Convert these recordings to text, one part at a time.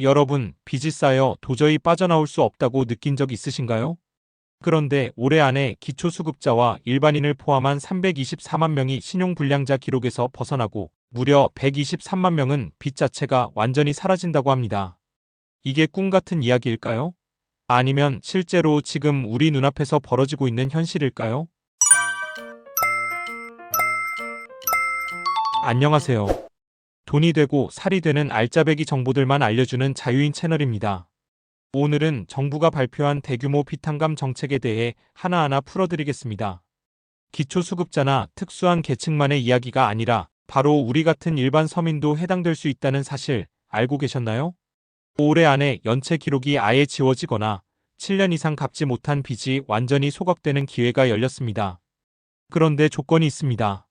여러분, 빚이 쌓여 도저히 빠져나올 수 없다고 느낀 적 있으신가요? 그런데 올해 안에 기초수급자와 일반인을 포함한 324만 명이 신용불량자 기록에서 벗어나고 무려 123만 명은 빚 자체가 완전히 사라진다고 합니다. 이게 꿈 같은 이야기일까요? 아니면 실제로 지금 우리 눈앞에서 벌어지고 있는 현실일까요? 안녕하세요. 돈이 되고 살이 되는 알짜배기 정보들만 알려주는 자유인 채널입니다. 오늘은 정부가 발표한 대규모 비탄감 정책에 대해 하나하나 풀어드리겠습니다. 기초수급자나 특수한 계층만의 이야기가 아니라 바로 우리 같은 일반 서민도 해당될 수 있다는 사실 알고 계셨나요? 올해 안에 연체 기록이 아예 지워지거나 7년 이상 갚지 못한 빚이 완전히 소각되는 기회가 열렸습니다. 그런데 조건이 있습니다.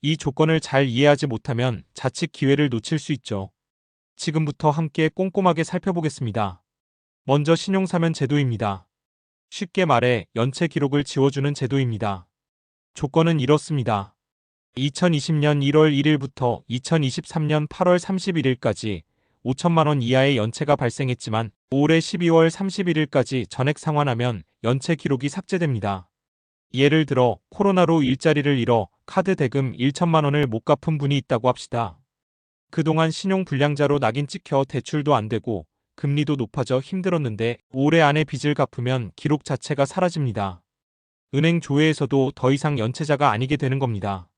이 조건을 잘 이해하지 못하면 자칫 기회를 놓칠 수 있죠. 지금부터 함께 꼼꼼하게 살펴보겠습니다. 먼저 신용사면 제도입니다. 쉽게 말해 연체 기록을 지워주는 제도입니다. 조건은 이렇습니다. 2020년 1월 1일부터 2023년 8월 31일까지 5천만 원 이하의 연체가 발생했지만 올해 12월 31일까지 전액 상환하면 연체 기록이 삭제됩니다. 예를 들어 코로나로 일자리를 잃어 카드 대금 1천만 원을 못 갚은 분이 있다고 합시다. 그동안 신용불량자로 낙인 찍혀 대출도 안 되고 금리도 높아져 힘들었는데 올해 안에 빚을 갚으면 기록 자체가 사라집니다. 은행 조회에서도 더 이상 연체자가 아니게 되는 겁니다.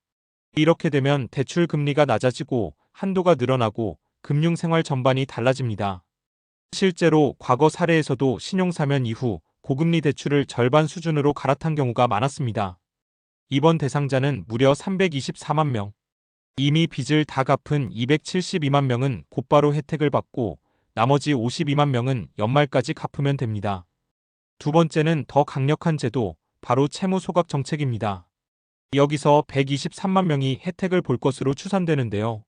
이렇게 되면 대출 금리가 낮아지고 한도가 늘어나고 금융생활 전반이 달라집니다. 실제로 과거 사례에서도 신용사면 이후 고금리 대출을 절반 수준으로 갈아탄 경우가 많았습니다. 이번 대상자는 무려 324만 명. 이미 빚을 다 갚은 272만 명은 곧바로 혜택을 받고 나머지 52만 명은 연말까지 갚으면 됩니다. 두 번째는 더 강력한 제도, 바로 채무 소각 정책입니다. 여기서 123만 명이 혜택을 볼 것으로 추산되는데요.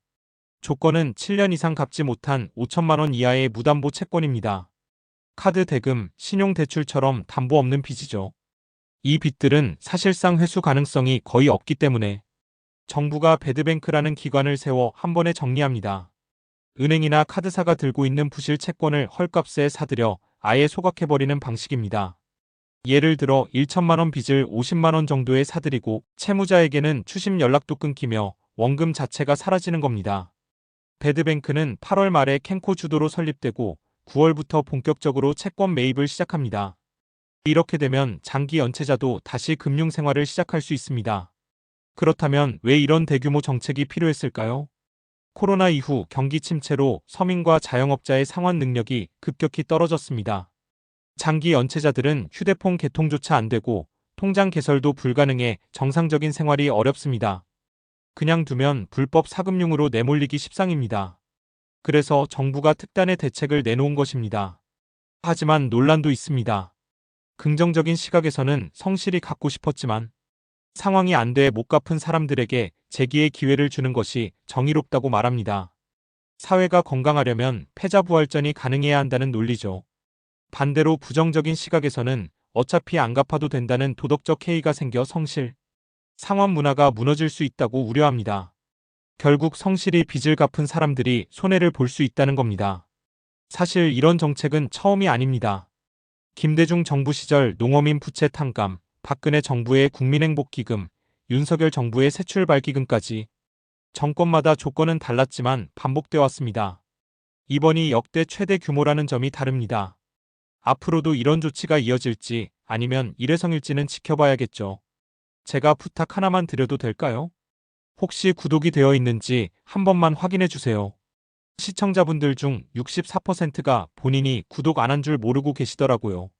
조건은 7년 이상 갚지 못한 5천만 원 이하의 무담보 채권입니다. 카드 대금, 신용대출처럼 담보 없는 빚이죠. 이 빚들은 사실상 회수 가능성이 거의 없기 때문에 정부가 배드뱅크라는 기관을 세워 한 번에 정리합니다. 은행이나 카드사가 들고 있는 부실 채권을 헐값에 사들여 아예 소각해버리는 방식입니다. 예를 들어 1천만 원 빚을 50만 원 정도에 사들이고 채무자에게는 추심 연락도 끊기며 원금 자체가 사라지는 겁니다. 배드뱅크는 8월 말에 캔코 주도로 설립되고 9월부터 본격적으로 채권 매입을 시작합니다. 이렇게 되면 장기 연체자도 다시 금융생활을 시작할 수 있습니다. 그렇다면 왜 이런 대규모 정책이 필요했을까요? 코로나 이후 경기 침체로 서민과 자영업자의 상환 능력이 급격히 떨어졌습니다. 장기 연체자들은 휴대폰 개통조차 안 되고 통장 개설도 불가능해 정상적인 생활이 어렵습니다. 그냥 두면 불법 사금융으로 내몰리기 십상입니다. 그래서 정부가 특단의 대책을 내놓은 것입니다. 하지만 논란도 있습니다. 긍정적인 시각에서는 성실히 갚고 싶었지만 상황이 안 돼 못 갚은 사람들에게 재기의 기회를 주는 것이 정의롭다고 말합니다. 사회가 건강하려면 패자부활전이 가능해야 한다는 논리죠. 반대로 부정적인 시각에서는 어차피 안 갚아도 된다는 도덕적 해이가 생겨 성실, 상환 문화가 무너질 수 있다고 우려합니다. 결국 성실히 빚을 갚은 사람들이 손해를 볼 수 있다는 겁니다. 사실 이런 정책은 처음이 아닙니다. 김대중 정부 시절 농어민 부채 탕감, 박근혜 정부의 국민행복기금, 윤석열 정부의 새출발기금까지 정권마다 조건은 달랐지만 반복되어 왔습니다. 이번이 역대 최대 규모라는 점이 다릅니다. 앞으로도 이런 조치가 이어질지 아니면 일회성일지는 지켜봐야겠죠. 제가 부탁 하나만 드려도 될까요? 혹시 구독이 되어 있는지 한 번만 확인해 주세요. 시청자분들 중 64%가 본인이 구독 안 한 줄 모르고 계시더라고요.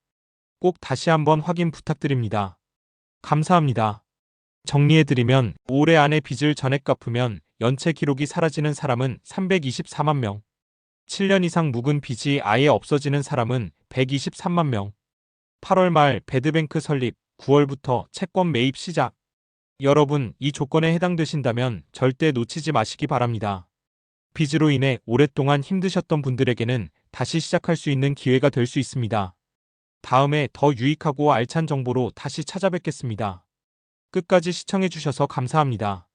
꼭 다시 한번 확인 부탁드립니다. 감사합니다. 정리해드리면 올해 안에 빚을 전액 갚으면 연체 기록이 사라지는 사람은 324만 명, 7년 이상 묵은 빚이 아예 없어지는 사람은 123만 명, 8월 말 배드뱅크 설립, 9월부터 채권 매입 시작. 여러분, 이 조건에 해당되신다면 절대 놓치지 마시기 바랍니다. 빚으로 인해 오랫동안 힘드셨던 분들에게는 다시 시작할 수 있는 기회가 될 수 있습니다. 다음에 더 유익하고 알찬 정보로 다시 찾아뵙겠습니다. 끝까지 시청해주셔서 감사합니다.